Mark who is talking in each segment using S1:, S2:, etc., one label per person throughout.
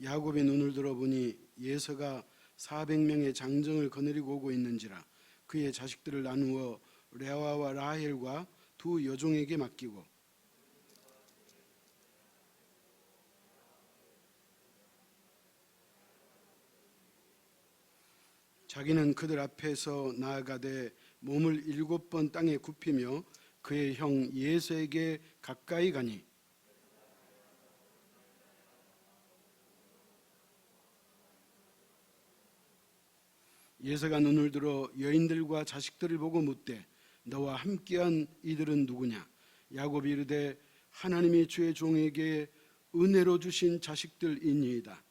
S1: 야곱의 눈을 들어보니 예서가 400명의 장정을 거느리고 오고 있는지라 그의 자식들을 나누어 레아와 라헬과 두 여종에게 맡기고 자기는 그들 앞에서 나아가되 몸을 7번 땅에 굽히며 그의 형 예서에게 가까이 가니 예서가 눈을 들어 여인들과 자식들을 보고 묻되 너와 함께한 이들은 누구냐? 야곱이 이르되 하나님이 주의 종에게 은혜로 주신 자식들이니이다.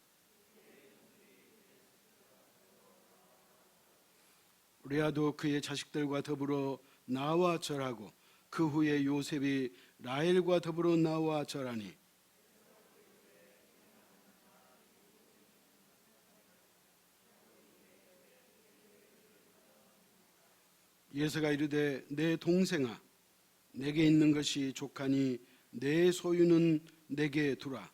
S1: 레아도 그의 자식들과 더불어 나와 절하고 그 후에 요셉이 라헬과 더불어 나와 절하니 예서가 이르되 내 동생아 내게 있는 것이 족하니 내 소유는 내게 두라.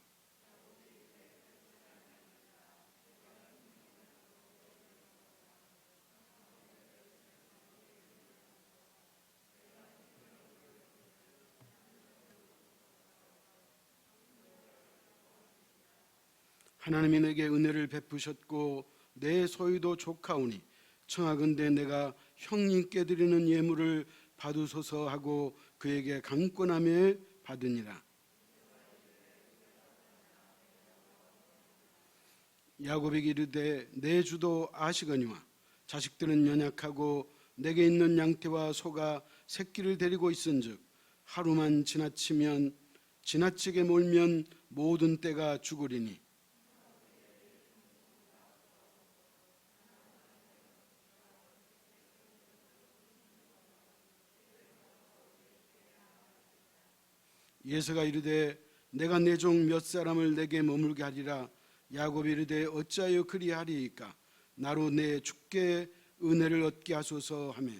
S1: 하나님이 내게 은혜를 베푸셨고 내 소유도 족하오니 청하건대 내가 형님께 드리는 예물을 받으소서 하고 그에게 강권하며 받으니라. 야곱에게 이르되 내 주도 아시거니와 자식들은 연약하고 내게 있는 양떼와 소가 새끼를 데리고 있은즉 하루만 지나치게 몰면 모든 떼가 죽으리니 예서가 이르되 내가 내 종 몇 사람을 내게 머물게 하리라. 야곱이 이르되 어찌하여 그리하리이까? 나로 내 주께 은혜를 얻게 하소서 하매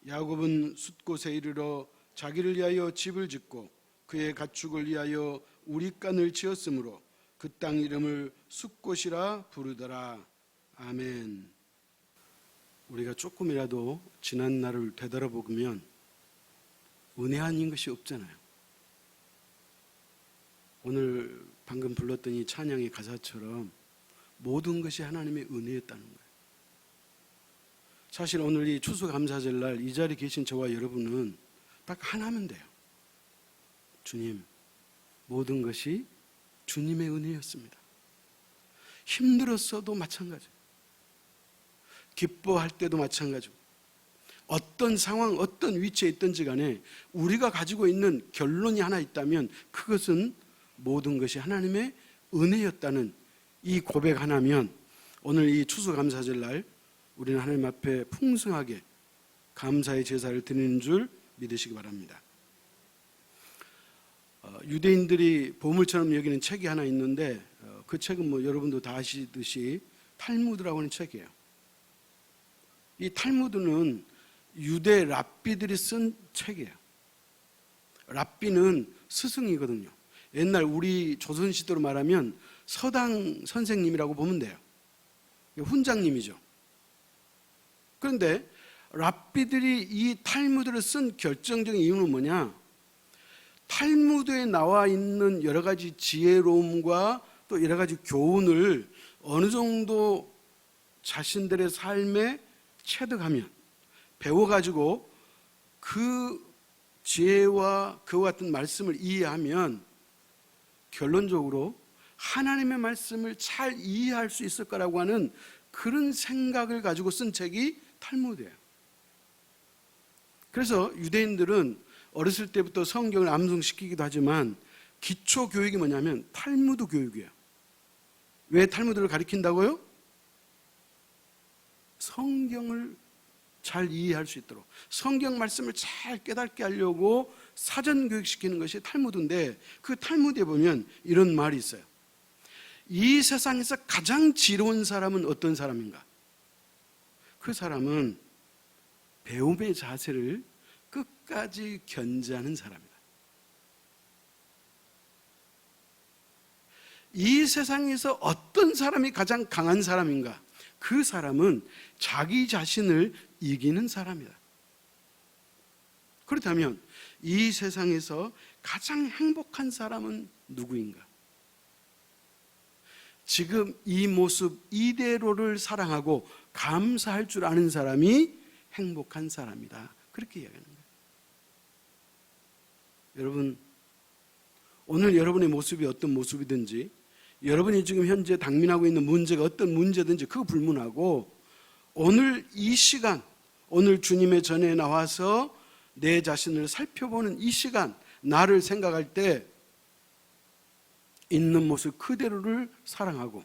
S1: 야곱은 숫곳에 이르러 자기를 위하여 집을 짓고 그의 가축을 위하여 우릿간을 지었으므로 그 땅 이름을 숫곳이라 부르더라. 아멘. 우리가 조금이라도 지난 날을 되돌아보면 은혜 아닌 것이 없잖아요. 오늘 방금 불렀던 이 찬양의 가사처럼 모든 것이 하나님의 은혜였다는 거예요. 사실 오늘 이 추수감사절날 이 자리에 계신 저와 여러분은 딱 하나면 돼요. 주님, 모든 것이 주님의 은혜였습니다. 힘들었어도 마찬가지예요. 기뻐할 때도 마찬가지고 어떤 상황, 어떤 위치에 있든지 간에 우리가 가지고 있는 결론이 하나 있다면 그것은 모든 것이 하나님의 은혜였다는 이 고백 하나면 오늘 이 추수감사절날 우리는 하나님 앞에 풍성하게 감사의 제사를 드리는 줄 믿으시기 바랍니다. 유대인들이 보물처럼 여기는 책이 하나 있는데 그 책은 뭐 여러분도 다 아시듯이 탈무드라고 하는 책이에요. 이 탈무드는 유대 랍비들이 쓴 책이에요. 랍비는 스승이거든요. 옛날 우리 조선시대로 말하면 서당 선생님이라고 보면 돼요. 훈장님이죠. 그런데 랍비들이 이 탈무드를 쓴 결정적인 이유는 뭐냐? 탈무드에 나와 있는 여러 가지 지혜로움과 또 여러 가지 교훈을 어느 정도 자신들의 삶에 체득하면 배워가지고 그 지혜와 그와 같은 말씀을 이해하면 결론적으로 하나님의 말씀을 잘 이해할 수 있을 거라고 하는 그런 생각을 가지고 쓴 책이 탈무드예요. 그래서 유대인들은 어렸을 때부터 성경을 암송시키기도 하지만 기초 교육이 뭐냐면 탈무드 교육이에요. 왜 탈무드를 가르친다고요? 성경을 잘 이해할 수 있도록 성경 말씀을 잘 깨닫게 하려고 사전 교육시키는 것이 탈무드인데 그 탈무드에 보면 이런 말이 있어요. 이 세상에서 가장 지혜로운 사람은 어떤 사람인가? 그 사람은 배움의 자세를 끝까지 견지하는 사람이다. 이 세상에서 어떤 사람이 가장 강한 사람인가? 그 사람은 자기 자신을 이기는 사람이다. 그렇다면 이 세상에서 가장 행복한 사람은 누구인가? 지금 이 모습 이대로를 사랑하고 감사할 줄 아는 사람이 행복한 사람이다. 그렇게 이야기하는 거예요. 여러분, 오늘 여러분의 모습이 어떤 모습이든지, 여러분이 지금 현재 당면하고 있는 문제가 어떤 문제든지 그거 불문하고, 오늘 이 시간, 오늘 주님의 전에 나와서 내 자신을 살펴보는 이 시간, 나를 생각할 때 있는 모습 그대로를 사랑하고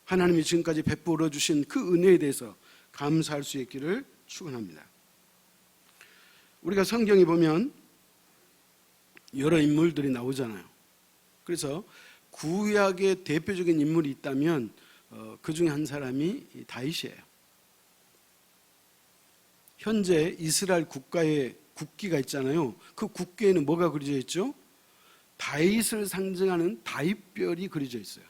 S1: 하나님이 지금까지 베풀어 주신 그 은혜에 대해서 감사할 수 있기를 축원합니다. 우리가 성경에 보면 여러 인물들이 나오잖아요. 그래서 구약의 대표적인 인물이 있다면 그 중에 한 사람이 다윗이에요. 현재 이스라엘 국가의 국기가 있잖아요. 그 국기에는 뭐가 그려져 있죠? 다윗을 상징하는 다윗별이 그려져 있어요.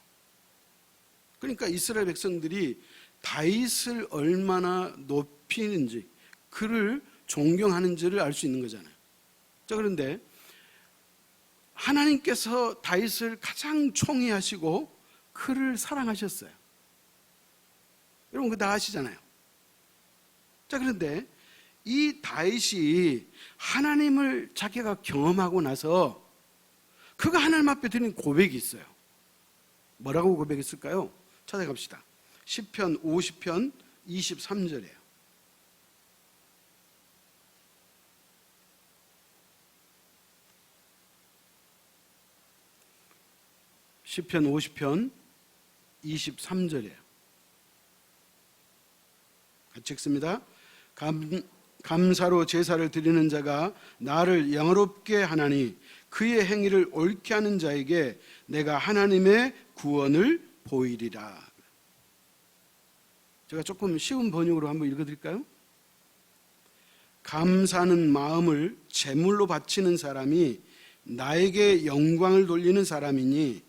S1: 그러니까 이스라엘 백성들이 다윗을 얼마나 높이는지, 그를 존경하는지를 알 수 있는 거잖아요. 자, 그런데 하나님께서 다윗을 가장 총애하시고 그를 사랑하셨어요. 여러분 그거 다 아시잖아요. 자, 그런데 이 다윗이 하나님을 자기가 경험하고 나서 그가 하나님 앞에 드린 고백이 있어요. 뭐라고 고백했을까요? 찾아갑시다. 시편 50편 23절이에요. 시편 50편 23절이에요. 같이 읽습니다. 감사로 제사를 드리는 자가 나를 영화롭게 하나니 그의 행위를 옳게 하는 자에게 내가 하나님의 구원을 보이리라. 제가 조금 쉬운 번역으로 한번 읽어드릴까요? 감사하는 마음을 제물로 바치는 사람이 나에게 영광을 돌리는 사람이니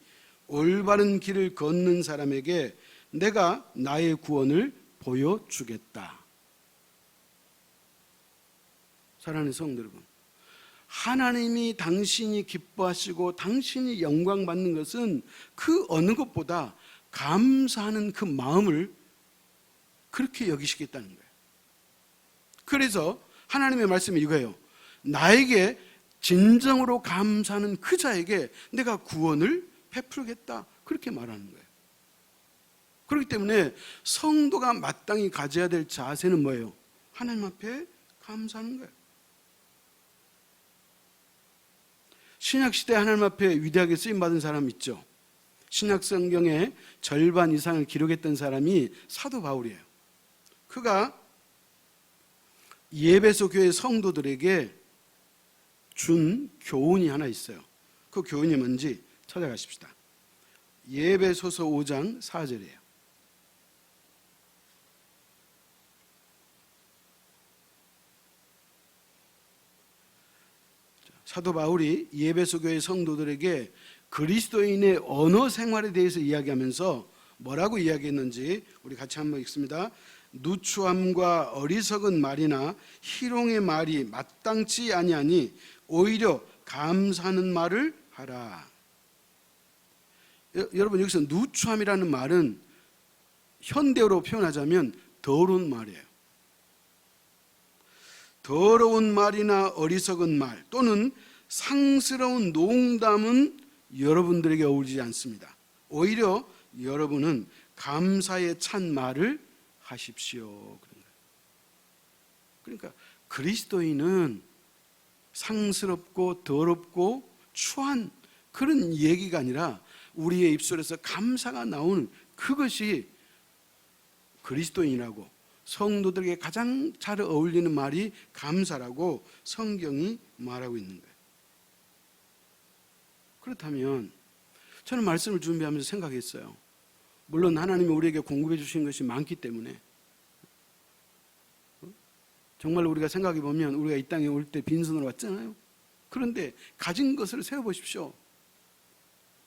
S1: 올바른 길을 걷는 사람에게 내가 나의 구원을 보여주겠다. 사랑하는 성도 여러분, 하나님이 당신이 기뻐하시고 당신이 영광 받는 것은 그 어느 것보다 감사하는 그 마음을 그렇게 여기시겠다는 거예요. 그래서 하나님의 말씀이 이거예요. 나에게 진정으로 감사하는 그 자에게 내가 구원을 베풀겠다. 그렇게 말하는 거예요. 그렇기 때문에 성도가 마땅히 가져야 될 자세는 뭐예요? 하나님 앞에 감사하는 거예요. 신약시대 하나님 앞에 위대하게 쓰임받은 사람 있죠. 신약성경의 절반 이상을 기록했던 사람이 사도 바울이에요. 그가 예배소 교회 성도들에게 준 교훈이 하나 있어요. 그 교훈이 뭔지 찾아가십시다. 예배소서 5장 4절이에요. 사도 바울이 예배소 교회 성도들에게 그리스도인의 언어 생활에 대해서 이야기하면서 뭐라고 이야기했는지 우리 같이 한번 읽습니다. 누추함과 어리석은 말이나 희롱의 말이 마땅치 아니하니 오히려 감사하는 말을 하라. 여러분 여기서 누추함이라는 말은 현대어로 표현하자면 더러운 말이에요. 더러운 말이나 어리석은 말 또는 상스러운 농담은 여러분들에게 어울리지 않습니다. 오히려 여러분은 감사에 찬 말을 하십시오. 그러니까 그리스도인은 상스럽고 더럽고 추한 그런 얘기가 아니라 우리의 입술에서 감사가 나오는 그것이 그리스도인이라고, 성도들에게 가장 잘 어울리는 말이 감사라고 성경이 말하고 있는 거예요. 그렇다면 저는 말씀을 준비하면서 생각했어요. 물론 하나님이 우리에게 공급해 주신 것이 많기 때문에 정말 우리가 생각해 보면 우리가 이 땅에 올 때 빈손으로 왔잖아요. 그런데 가진 것을 세어보십시오.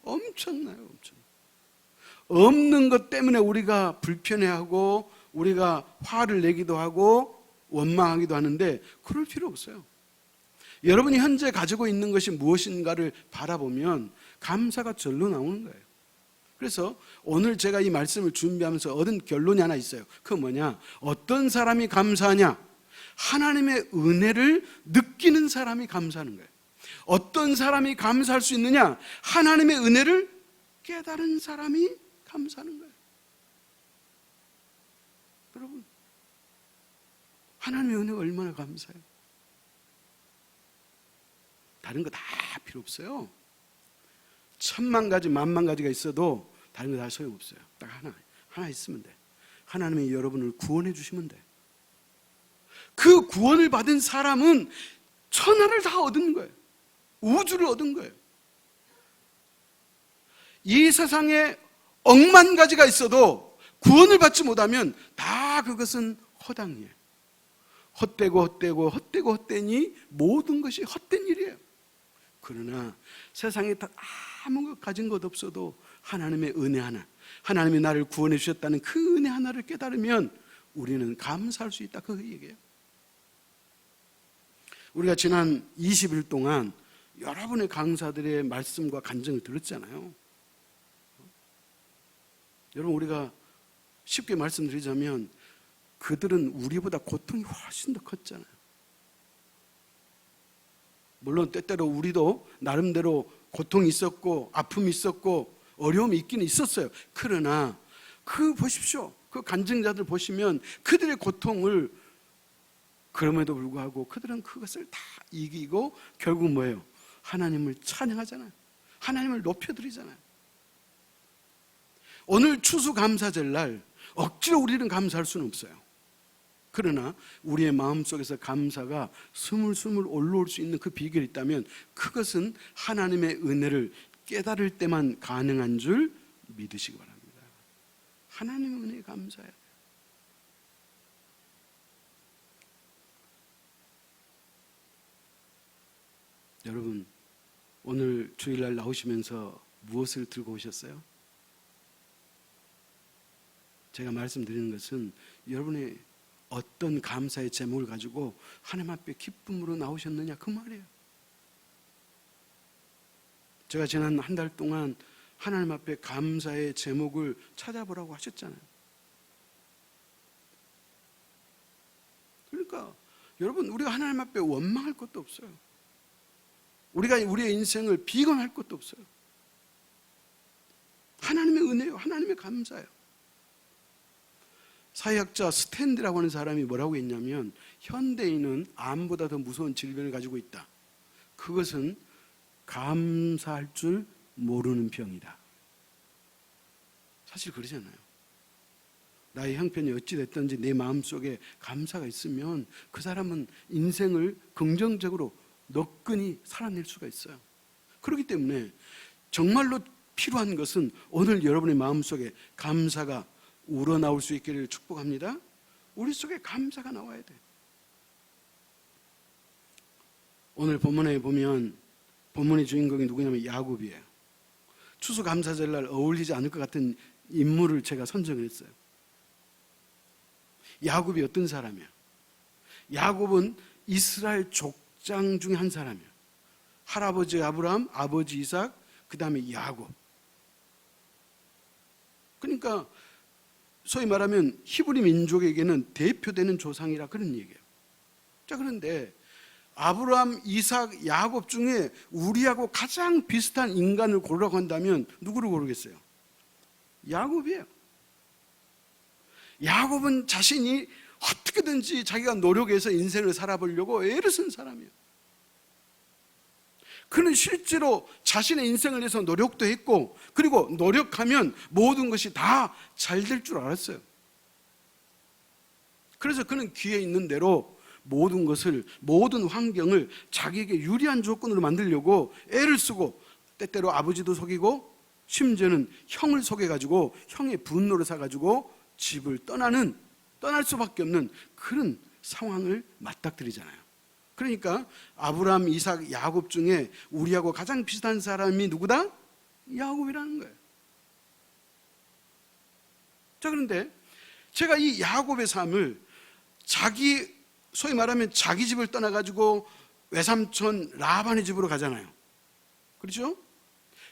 S1: 엄청나요, 엄청. 없는 것 때문에 우리가 불편해하고 우리가 화를 내기도 하고 원망하기도 하는데 그럴 필요 없어요. 여러분이 현재 가지고 있는 것이 무엇인가를 바라보면 감사가 절로 나오는 거예요. 그래서 오늘 제가 이 말씀을 준비하면서 얻은 결론이 하나 있어요. 그건 뭐냐? 어떤 사람이 감사하냐? 하나님의 은혜를 느끼는 사람이 감사하는 거예요. 어떤 사람이 감사할 수 있느냐? 하나님의 은혜를 깨달은 사람이 감사하는 거예요. 여러분, 하나님의 은혜가 얼마나 감사해요. 다른 거 다 필요 없어요. 10,000,000가지, 10,000,000가지가 있어도 다른 거 다 소용없어요. 딱 하나 있으면 돼. 하나님이 여러분을 구원해 주시면 돼. 그 구원을 받은 사람은 천하를 다 얻은 거예요. 우주를 얻은 거예요. 이 세상에 10,000,000가지가 있어도 구원을 받지 못하면 다 그것은 허당이에요. 헛되고 헛되니 모든 것이 헛된 일이에요. 그러나 세상에 다 아무 것 가진 것 없어도 하나님의 은혜 하나, 하나님이 나를 구원해 주셨다는 그 은혜 하나를 깨달으면 우리는 감사할 수 있다. 그 얘기예요. 우리가 지난 20일 동안 여러분의 강사들의 말씀과 간증을 들었잖아요. 여러분, 우리가 쉽게 말씀드리자면 그들은 우리보다 고통이 훨씬 더 컸잖아요. 물론 때때로 우리도 나름대로 고통이 있었고 아픔이 있었고 어려움이 있기는 있었어요. 그러나 보십시오. 그 간증자들 보시면 그들의 고통을 그럼에도 불구하고 그들은 그것을 다 이기고 결국 뭐예요? 하나님을 찬양하잖아요. 하나님을 높여드리잖아요. 오늘 추수감사절날 억지로 우리는 감사할 수는 없어요. 그러나 우리의 마음속에서 감사가 스물스물 올라올 수 있는 그 비결이 있다면 그것은 하나님의 은혜를 깨달을 때만 가능한 줄 믿으시기 바랍니다. 하나님의 은혜에 감사해요. 여러분, 오늘 주일날 나오시면서 무엇을 들고 오셨어요? 제가 말씀드리는 것은 여러분의 어떤 감사의 제목을 가지고 하나님 앞에 기쁨으로 나오셨느냐 그 말이에요. 제가 지난 한 달 동안 하나님 앞에 감사의 제목을 찾아보라고 하셨잖아요. 그러니까 여러분, 우리가 하나님 앞에 원망할 것도 없어요. 우리가 우리의 인생을 비관할 것도 없어요. 하나님의 은혜요, 하나님의 감사예요. 사회학자 스탠드라고 하는 사람이 뭐라고 했냐면 현대인은 암보다 더 무서운 질병을 가지고 있다. 그것은 감사할 줄 모르는 병이다. 사실 그러잖아요. 나의 형편이 어찌 됐든지 내 마음속에 감사가 있으면 그 사람은 인생을 긍정적으로 너끈히 살아낼 수가 있어요. 그렇기 때문에 정말로 필요한 것은 오늘 여러분의 마음속에 감사가 우러나올 수 있기를 축복합니다. 우리 속에 감사가 나와야 돼. 오늘 본문에 보면 본문의 주인공이 누구냐면 야곱이에요. 추수감사절날 어울리지 않을 것 같은 인물을 제가 선정을 했어요. 야곱이 어떤 사람이야? 야곱은 이스라엘 족장 중에 한 사람이야. 할아버지 아브라함, 아버지 이삭, 그 다음에 야곱. 그러니까 소위 말하면 히브리 민족에게는 대표되는 조상이라 그런 얘기예요. 자, 그런데 아브라함, 이삭, 야곱 중에 우리하고 가장 비슷한 인간을 고르라고 한다면 누구를 고르겠어요? 야곱이에요. 야곱은 자신이 어떻게든지 자기가 노력해서 인생을 살아보려고 애를 쓴 사람이에요. 그는 실제로 자신의 인생을 위해서 노력도 했고, 그리고 노력하면 모든 것이 다 잘 될 줄 알았어요. 그래서 그는 기회 있는 대로 모든 것을, 모든 환경을 자기에게 유리한 조건으로 만들려고 애를 쓰고, 때때로 아버지도 속이고 심지어는 형을 속여가지고 형의 분노를 사가지고 집을 떠날 수밖에 없는 그런 상황을 맞닥뜨리잖아요. 그러니까 아브라함, 이삭, 야곱 중에 우리하고 가장 비슷한 사람이 누구다? 야곱이라는 거예요. 자, 그런데 제가 이 야곱의 삶을 소위 말하면 자기 집을 떠나가지고 외삼촌 라반의 집으로 가잖아요. 그렇죠?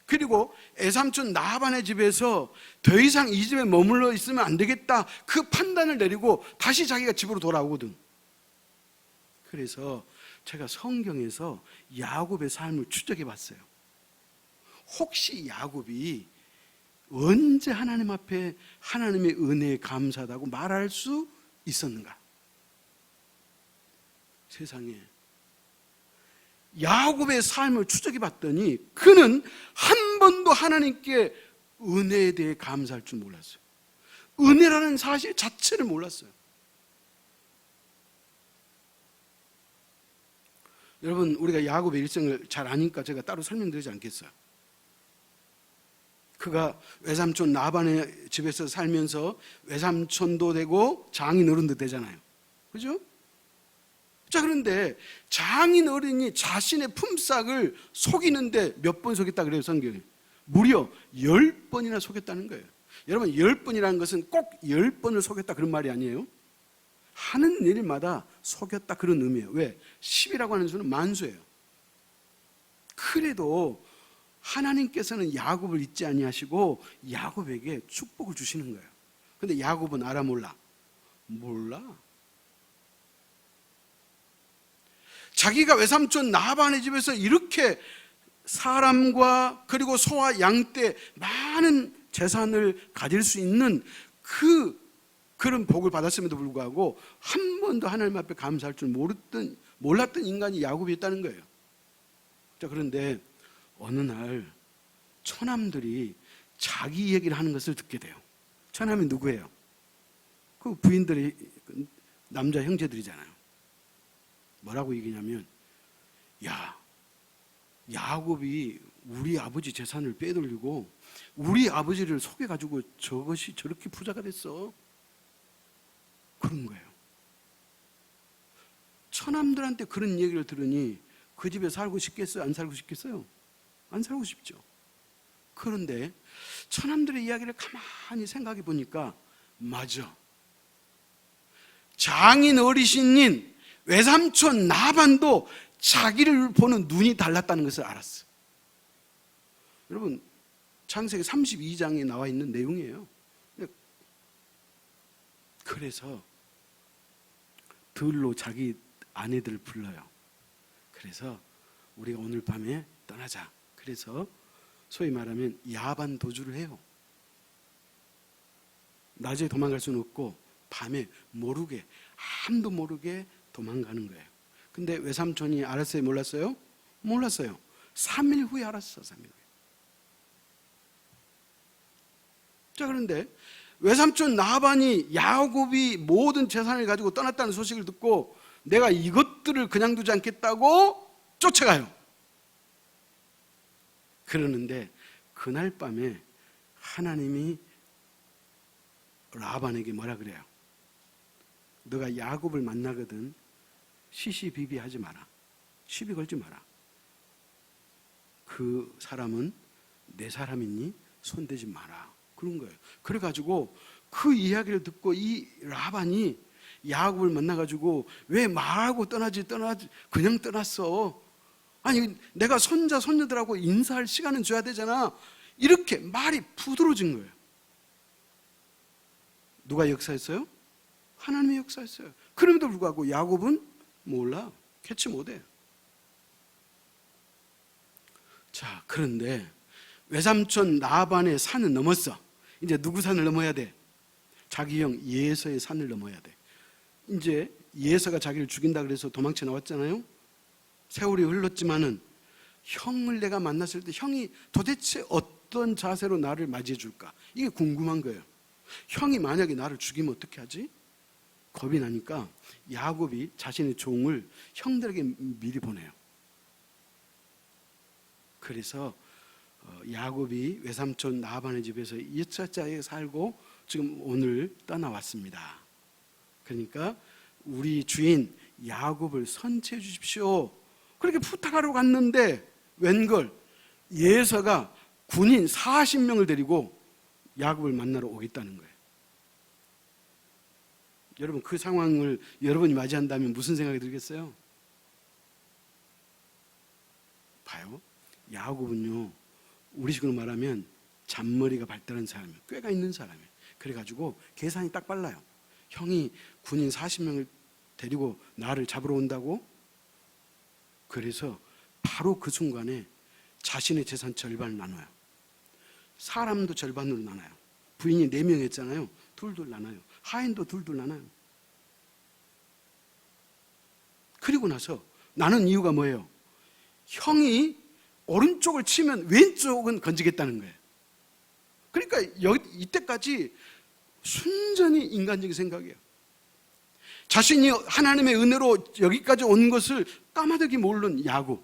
S1: 그리고 외삼촌 라반의 집에서 더 이상 이 집에 머물러 있으면 안 되겠다, 그 판단을 내리고 다시 자기가 집으로 돌아오거든. 그래서 제가 성경에서 야곱의 삶을 추적해 봤어요. 혹시 야곱이 언제 하나님 앞에 하나님의 은혜에 감사하다고 말할 수 있었는가? 세상에, 야곱의 삶을 추적해 봤더니 그는 한 번도 하나님께 은혜에 대해 감사할 줄 몰랐어요. 은혜라는 사실 자체를 몰랐어요. 여러분, 우리가 야곱의 일생을 잘 아니까 제가 따로 설명드리지 않겠어요. 그가 외삼촌 라반의 집에서 살면서 외삼촌도 되고 장인 어른도 되잖아요. 그죠? 자, 그런데 장인 어른이 자신의 품삯을 속이는데 몇 번 속였다 그래요, 성경에? 무려 10번이나 속였다는 거예요. 여러분, 10번이라는 것은 꼭 10번을 속였다 그런 말이 아니에요. 하는 일마다 속였다 그런 의미예요. 왜? 10이라고 하는 수는 만수예요. 그래도 하나님께서는 야곱을 잊지 아니하시고 야곱에게 축복을 주시는 거예요. 근데 야곱은 알아 몰라? 몰라. 자기가 외삼촌 라반의 집에서 이렇게 사람과 그리고 소와 양떼 많은 재산을 가질 수 있는 그런 복을 받았음에도 불구하고 한 번도 하나님 앞에 감사할 줄 몰랐던 인간이 야곱이었다는 거예요. 자, 그런데 어느 날 처남들이 자기 얘기를 하는 것을 듣게 돼요. 처남이 누구예요? 그 부인들이 남자 형제들이잖아요. 뭐라고 얘기냐면, 야, 야곱이 우리 아버지 재산을 빼돌리고 우리 아버지를 속여가지고 저것이 저렇게 부자가 됐어. 그런 거예요. 처남들한테 그런 얘기를 들으니 그 집에 살고 싶겠어요? 안 살고 싶겠어요? 안 살고 싶죠. 그런데 처남들의 이야기를 가만히 생각해 보니까 맞아. 장인 어르신인 외삼촌 라반도 자기를 보는 눈이 달랐다는 것을 알았어. 여러분, 창세기 32장에 나와 있는 내용이에요. 그래서 들로 자기 아내들을 불러요. 그래서 우리가 오늘 밤에 떠나자. 그래서 소위 말하면 야반 도주를 해요. 낮에 도망갈 수는 없고 밤에 모르게, 아무도 모르게 도망가는 거예요. 근데 외삼촌이 알았어요? 몰랐어요? 몰랐어요. 3일 후에 알았어. 3일 후에. 자, 그런데 외삼촌 라반이 야곱이 모든 재산을 가지고 떠났다는 소식을 듣고 내가 이것들을 그냥 두지 않겠다고 쫓아가요. 그러는데 그날 밤에 하나님이 라반에게 뭐라 그래요? 너가 야곱을 만나거든 시시비비 하지 마라. 시비 걸지 마라. 그 사람은 내 사람이니 손대지 마라. 그런 거예요. 그래가지고 그 이야기를 듣고 이 라반이 야곱을 만나가지고 왜 말하고 떠나지 그냥 떠났어. 아니 내가 손자 손녀들하고 인사할 시간은 줘야 되잖아. 이렇게 말이 부드러워진 거예요. 누가 역사했어요? 하나님이 역사했어요. 그럼에도 불구하고 야곱은 몰라. 캐치 못해. 자, 그런데 외삼촌 라반의 산은 넘었어. 이제 누구 산을 넘어야 돼? 자기 형 예서의 산을 넘어야 돼. 이제 예서가 자기를 죽인다 그래서 도망쳐 나왔잖아요. 세월이 흘렀지만은 형을 내가 만났을 때 형이 도대체 어떤 자세로 나를 맞이해 줄까? 이게 궁금한 거예요. 형이 만약에 나를 죽이면 어떻게 하지? 겁이 나니까 야곱이 자신의 종을 형들에게 미리 보내요. 그래서 야곱이 외삼촌 라반의 집에서 2차자에 살고 지금 오늘 떠나왔습니다. 그러니까 우리 주인 야곱을 선체해 주십시오. 그렇게 부탁하러 갔는데 웬걸 예서가 군인 40명을 데리고 야곱을 만나러 오겠다는 거예요. 여러분, 그 상황을 여러분이 맞이한다면 무슨 생각이 들겠어요? 봐요. 야곱은요, 우리식으로 말하면 잔머리가 발달한 사람이에요. 꾀가 있는 사람이에요. 그래가지고 계산이 딱 빨라요. 형이 군인 40명을 데리고 나를 잡으러 온다고? 그래서 바로 그 순간에 자신의 재산 절반을 나눠요. 사람도 절반으로 나눠요. 부인이 4명 했잖아요. 둘둘 나눠요. 하인도 둘둘 나눠요. 그리고 나서 나는 이유가 뭐예요? 형이 오른쪽을 치면 왼쪽은 건지겠다는 거예요. 그러니까 이때까지 순전히 인간적인 생각이에요. 자신이 하나님의 은혜로 여기까지 온 것을 까마득히 모르는 야곱.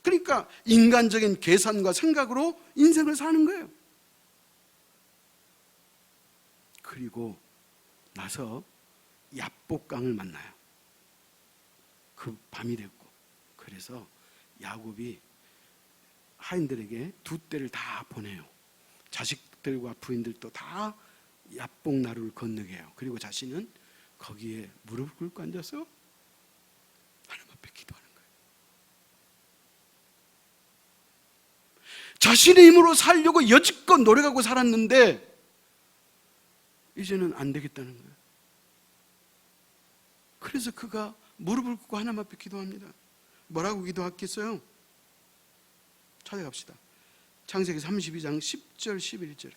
S1: 그러니까 인간적인 계산과 생각으로 인생을 사는 거예요. 그리고 나서 야복강을 만나요. 그 밤이 됐고, 그래서 야곱이 하인들에게 2떼를 다 보내요. 자식들과 부인들도 다 야복 나루를 건너게 해요. 그리고 자신은 거기에 무릎을 꿇고 앉아서 하나님 앞에 기도하는 거예요. 자신의 힘으로 살려고 여지껏 노력하고 살았는데 이제는 안 되겠다는 거예요. 그래서 그가 무릎을 꿇고 하나님 앞에 기도합니다. 뭐라고 기도했겠어요? 찾아갑시다. 창세기 32장 10절 11절.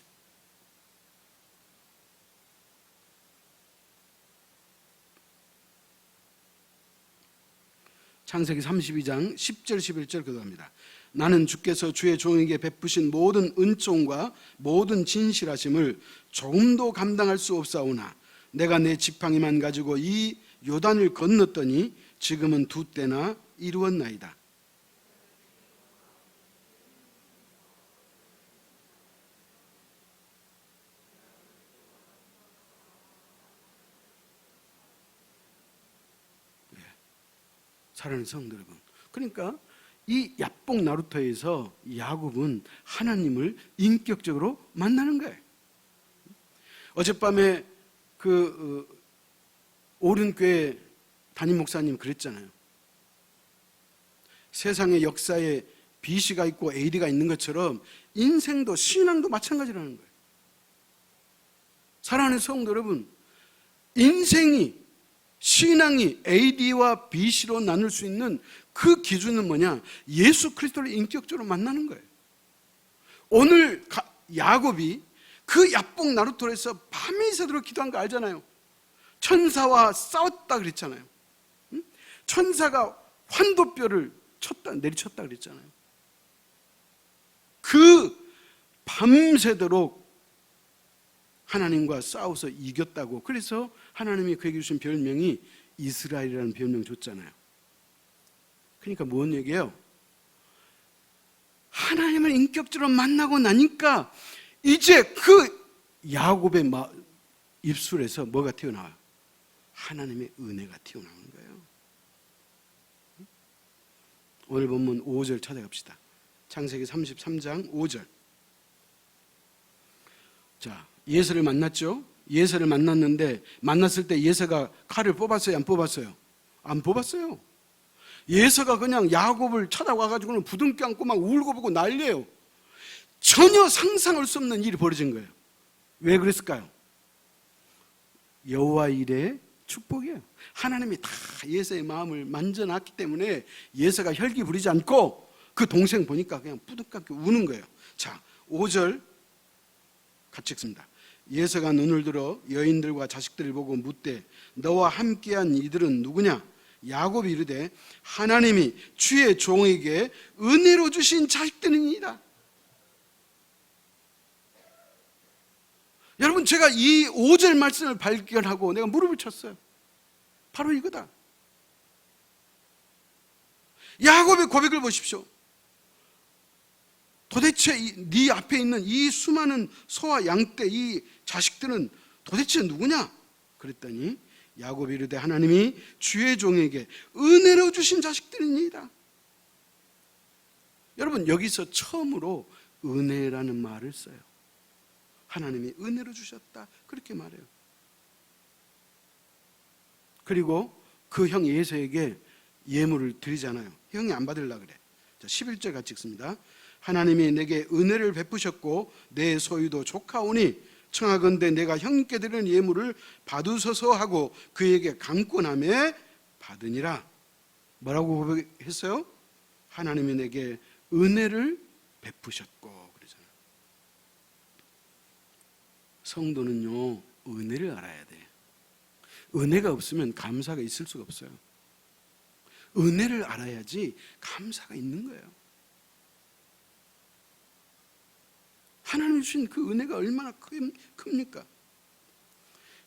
S1: 창세기 32장 10절 11절 기도합니다. 나는 주께서 주의 종에게 베푸신 모든 은총과 모든 진실하심을 조금도 감당할 수 없사오나 내가 내 지팡이만 가지고 이 요단을 건넜더니 지금은 2떼나 이루었나이다. 사랑하는 성도 여러분, 그러니까 이 야복 나루터에서 야곱은 하나님을 인격적으로 만나는 거예요. 어젯밤에 오륜교회 담임 목사님 그랬잖아요. 세상의 역사에 BC가 있고 AD가 있는 것처럼 인생도 신앙도 마찬가지라는 거예요. 사랑하는 성도 여러분, 인생이 신앙이 AD와 BC로 나눌 수 있는 그 기준은 뭐냐? 예수 그리스도를 인격적으로 만나는 거예요. 오늘 야곱이 그 야복 나루토에서 밤이 새도록 기도한 거 알잖아요. 천사와 싸웠다 그랬잖아요. 천사가 환도뼈를 내리쳤다 그랬잖아요. 그 밤새도록 하나님과 싸워서 이겼다고. 그래서 하나님이 그에게 주신 별명이 이스라엘이라는 별명 줬잖아요. 그러니까 뭔 얘기예요? 하나님을 인격적으로 만나고 나니까 이제 그 야곱의 입술에서 뭐가 튀어나와요? 하나님의 은혜가 튀어나오는 거예요. 오늘 본문 5절 찾아갑시다. 창세기 33장 5절. 자, 예서를 만났죠? 예서를 만났는데 만났을 때 예서가 칼을 뽑았어요? 안 뽑았어요? 안 뽑았어요. 예서가 그냥 야곱을 찾아와가지고는 부둥켜 안고 막 울고 보고 난리예요. 전혀 상상할 수 없는 일이 벌어진 거예요. 왜 그랬을까요? 여호와 일의 축복이에요. 하나님이 다 예서의 마음을 만져놨기 때문에 예서가 혈기 부리지 않고 그 동생 보니까 그냥 뿌듯하게 우는 거예요. 자, 5절 같이 읽습니다. 예서가 눈을 들어 여인들과 자식들을 보고 묻되 너와 함께한 이들은 누구냐? 야곱이 이르되 하나님이 주의 종에게 은혜로 주신 자식들이니이다. 여러분, 제가 이 5절 말씀을 발견하고 내가 무릎을 쳤어요. 바로 이거다. 야곱의 고백을 보십시오. 도대체 네 앞에 있는 이 수많은 소와 양떼 이 자식들은 도대체 누구냐? 그랬더니 야곱이 이르되 하나님이 주의 종에게 은혜로 주신 자식들이니이다. 여러분, 여기서 처음으로 은혜라는 말을 써요. 하나님이 은혜로 주셨다 그렇게 말해요. 그리고 그 형 에서에게 예물을 드리잖아요. 형이 안 받으려고 그래. 자, 11절 같이 읽습니다. 하나님이 내게 은혜를 베푸셨고 내 소유도 족하오니 청하건대 내가 형께 드리는 예물을 받으소서 하고 그에게 강권하며 받으니라. 뭐라고 고백했어요? 하나님이 내게 은혜를 베푸셨고 그러잖아요. 성도는요, 은혜를 알아야 돼. 은혜가 없으면 감사가 있을 수가 없어요. 은혜를 알아야지 감사가 있는 거예요. 하나님 주신 그 은혜가 얼마나 큽니까?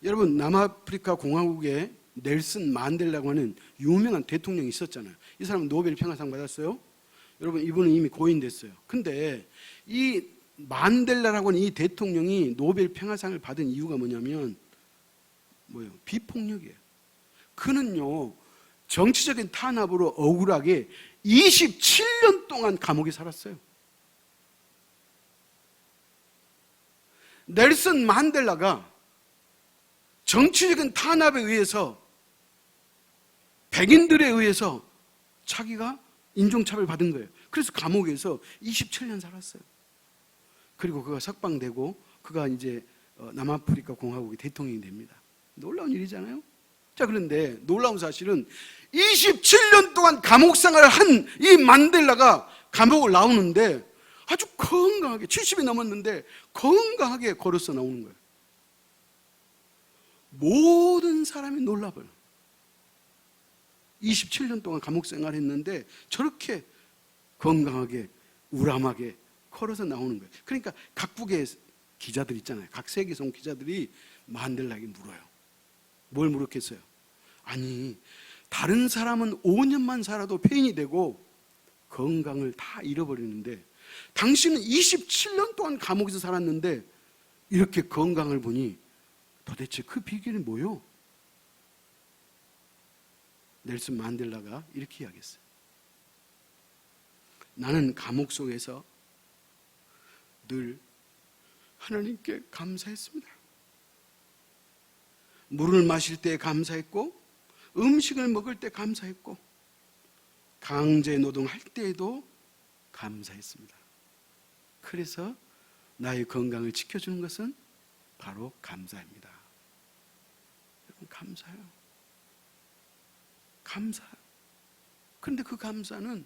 S1: 여러분, 남아프리카 공화국에 넬슨 만델라고 하는 유명한 대통령이 있었잖아요. 이 사람은 노벨 평화상 받았어요. 여러분, 이분은 이미 고인됐어요. 근데 이 만델라라고 하는 이 대통령이 노벨 평화상을 받은 이유가 뭐냐면 뭐예요? 비폭력이에요. 그는요, 정치적인 탄압으로 억울하게 27년 동안 감옥에 살았어요. 넬슨 만델라가 정치적인 탄압에 의해서 백인들에 의해서 자기가 인종차별 받은 거예요. 그래서 감옥에서 27년 살았어요. 그리고 그가 석방되고 그가 이제 남아프리카 공화국의 대통령이 됩니다. 놀라운 일이잖아요. 자, 그런데 놀라운 사실은 27년 동안 감옥 생활을 한 이 만델라가 감옥을 나오는데 아주 건강하게 70이 넘었는데 건강하게 걸어서 나오는 거예요. 모든 사람이 놀라봐요. 27년 동안 감옥 생활했는데 저렇게 건강하게 우람하게 걸어서 나오는 거예요. 그러니까 각국의 기자들 있잖아요. 각 세계에서 온 기자들이 만델라에게 물어요. 뭘 물었겠어요? 아니, 다른 사람은 5년만 살아도 폐인이 되고 건강을 다 잃어버리는데 당신은 27년 동안 감옥에서 살았는데 이렇게 건강을 보니 도대체 그 비결이 뭐요? 넬슨 만델라가 이렇게 이야기했어요. 나는 감옥 속에서 늘 하나님께 감사했습니다. 물을 마실 때 감사했고 음식을 먹을 때 감사했고 강제 노동할 때에도 감사했습니다. 그래서 나의 건강을 지켜주는 것은 바로 감사입니다. 여러분, 감사해요. 감사. 그런데 그 감사는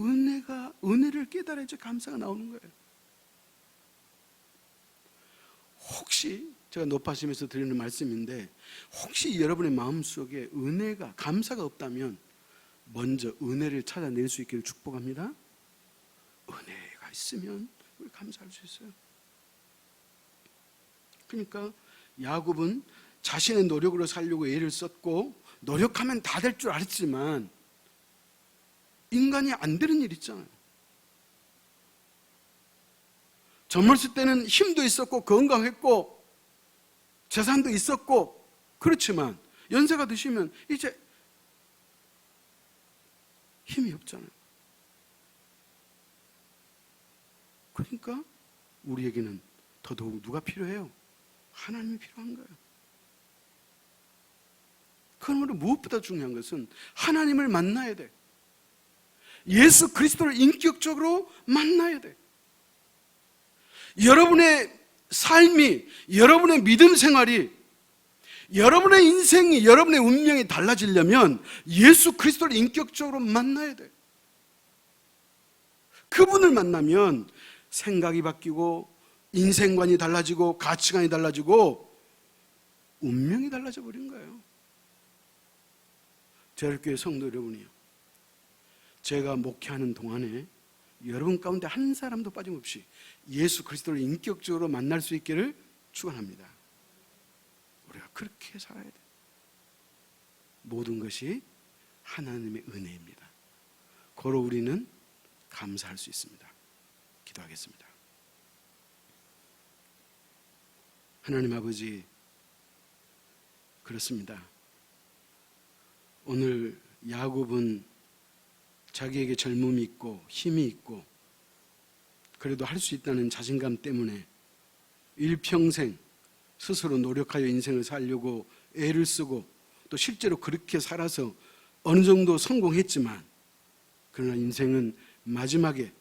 S1: 은혜를 깨달아야지 감사가 나오는 거예요. 혹시 제가 높아지면서 드리는 말씀인데 혹시 여러분의 마음속에 은혜가 감사가 없다면 먼저 은혜를 찾아낼 수 있기를 축복합니다. 은혜가 있으면 우리 감사할 수 있어요. 그러니까 야곱은 자신의 노력으로 살려고 애를 썼고 노력하면 다 될 줄 알았지만 인간이 안 되는 일 있잖아요. 젊었을 때는 힘도 있었고 건강했고 재산도 있었고 그렇지만 연세가 드시면 이제 힘이 없잖아요. 그러니까 우리에게는 더더욱 누가 필요해요? 하나님이 필요한 거예요. 그러므로 무엇보다 중요한 것은 하나님을 만나야 돼. 예수 그리스도를 인격적으로 만나야 돼. 여러분의 삶이, 여러분의 믿음 생활이, 여러분의 인생이, 여러분의 운명이 달라지려면 예수 그리스도를 인격적으로 만나야 돼. 그분을 만나면 생각이 바뀌고 인생관이 달라지고 가치관이 달라지고 운명이 달라져 버린 거예요. 제일교회 성도 여러분이요, 제가 목회하는 동안에 여러분 가운데 한 사람도 빠짐없이 예수 그리스도를 인격적으로 만날 수 있기를 축원합니다. 우리가 그렇게 살아야 돼. 모든 것이 하나님의 은혜입니다. 고로 우리는 감사할 수 있습니다. 기도하겠습니다. 하나님 아버지, 그렇습니다. 오늘 야곱은 자기에게 젊음이 있고 힘이 있고 그래도 할 수 있다는 자신감 때문에 일평생 스스로 노력하여 인생을 살려고 애를 쓰고 또 실제로 그렇게 살아서 어느 정도 성공했지만, 그러나 인생은 마지막에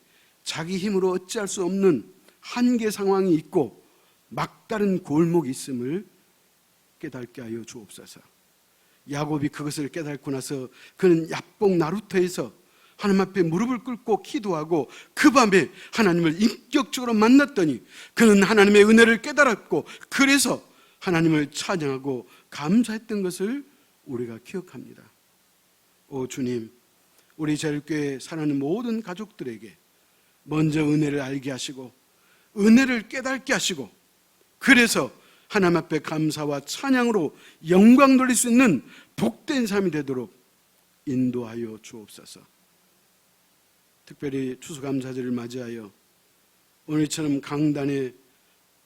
S1: 자기 힘으로 어찌할 수 없는 한계 상황이 있고 막다른 골목이 있음을 깨닫게 하여 주옵소서. 야곱이 그것을 깨닫고 나서 그는 야복 나루터에서 하나님 앞에 무릎을 꿇고 기도하고 그 밤에 하나님을 인격적으로 만났더니 그는 하나님의 은혜를 깨달았고 그래서 하나님을 찬양하고 감사했던 것을 우리가 기억합니다. 오 주님, 우리 제일교회 사랑하는 모든 가족들에게 먼저 은혜를 알게 하시고 은혜를 깨닫게 하시고 그래서 하나님 앞에 감사와 찬양으로 영광 돌릴 수 있는 복된 삶이 되도록 인도하여 주옵소서. 특별히 추수감사절을 맞이하여 오늘처럼 강단의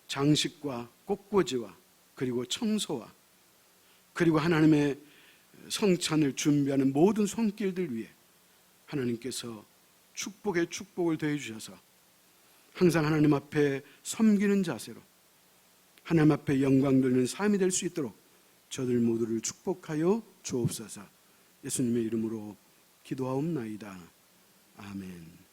S1: 장식과 꽃꽂이와 그리고 청소와 그리고 하나님의 성찬을 준비하는 모든 손길들 위해 하나님께서 축복의 축복을 더해 주셔서 항상 하나님 앞에 섬기는 자세로 하나님 앞에 영광 돌리는 삶이 될 수 있도록 저들 모두를 축복하여 주옵소서. 예수님의 이름으로 기도하옵나이다. 아멘.